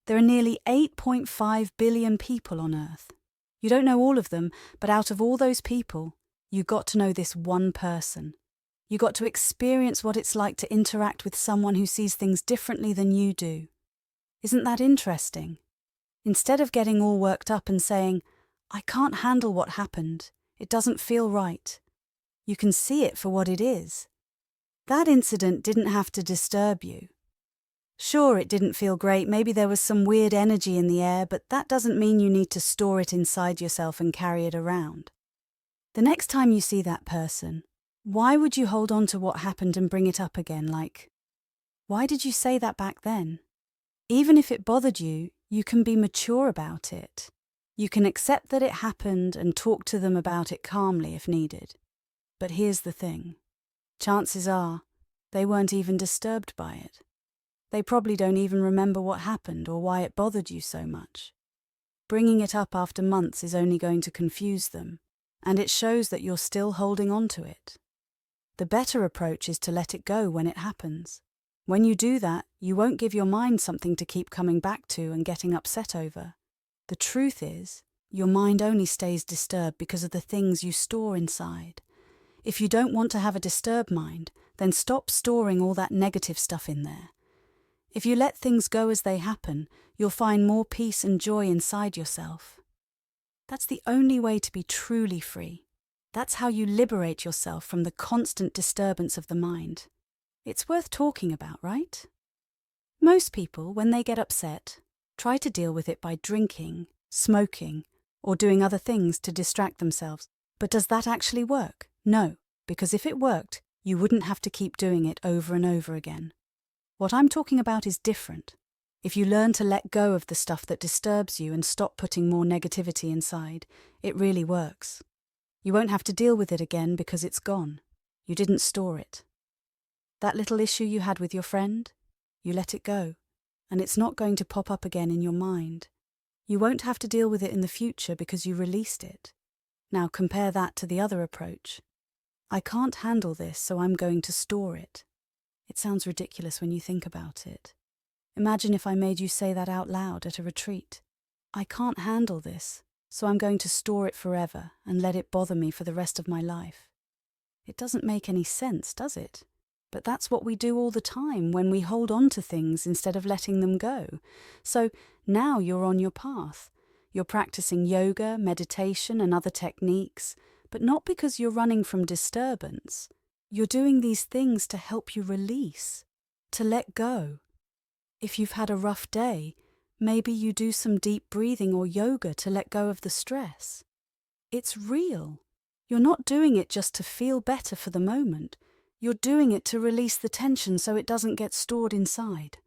There are nearly 8.5 billion people on Earth. You don't know all of them, but out of all those people, you got to know this one person. You got to experience what it's like to interact with someone who sees things differently than you do. Isn't that interesting? Instead of getting all worked up and saying, "I can't handle what happened, it doesn't feel right," you can see it for what it is. That incident didn't have to disturb you. Sure, it didn't feel great, maybe there was some weird energy in the air, but that doesn't mean you need to store it inside yourself and carry it around. The next time you see that person, why would you hold on to what happened and bring it up again? Like, why did you say that back then? Even if it bothered you, you can be mature about it. You can accept that it happened and talk to them about it calmly if needed. But here's the thing. Chances are, they weren't even disturbed by it. They probably don't even remember what happened or why it bothered you so much. Bringing it up after months is only going to confuse them, and it shows that you're still holding on to it. The better approach is to let it go when it happens. When you do that, you won't give your mind something to keep coming back to and getting upset over. The truth is, your mind only stays disturbed because of the things you store inside. If you don't want to have a disturbed mind, then stop storing all that negative stuff in there. If you let things go as they happen, you'll find more peace and joy inside yourself. That's the only way to be truly free. That's how you liberate yourself from the constant disturbance of the mind. It's worth talking about, right? Most people, when they get upset, try to deal with it by drinking, smoking, or doing other things to distract themselves. But does that actually work? No, because if it worked, you wouldn't have to keep doing it over and over again. What I'm talking about is different. If you learn to let go of the stuff that disturbs you and stop putting more negativity inside, it really works. You won't have to deal with it again because it's gone. You didn't store it. That little issue you had with your friend, you let it go, and it's not going to pop up again in your mind. You won't have to deal with it in the future because you released it. Now compare that to the other approach. I can't handle this, so I'm going to store it. It sounds ridiculous when you think about it. Imagine if I made you say that out loud at a retreat. I can't handle this, so I'm going to store it forever and let it bother me for the rest of my life. It doesn't make any sense, does it? But that's what we do all the time when we hold on to things instead of letting them go. So now you're on your path. You're practicing yoga, meditation, and other techniques, but not because you're running from disturbance. You're doing these things to help you release, to let go. If you've had a rough day, maybe you do some deep breathing or yoga to let go of the stress. It's real. You're not doing it just to feel better for the moment. You're doing it to release the tension so it doesn't get stored inside.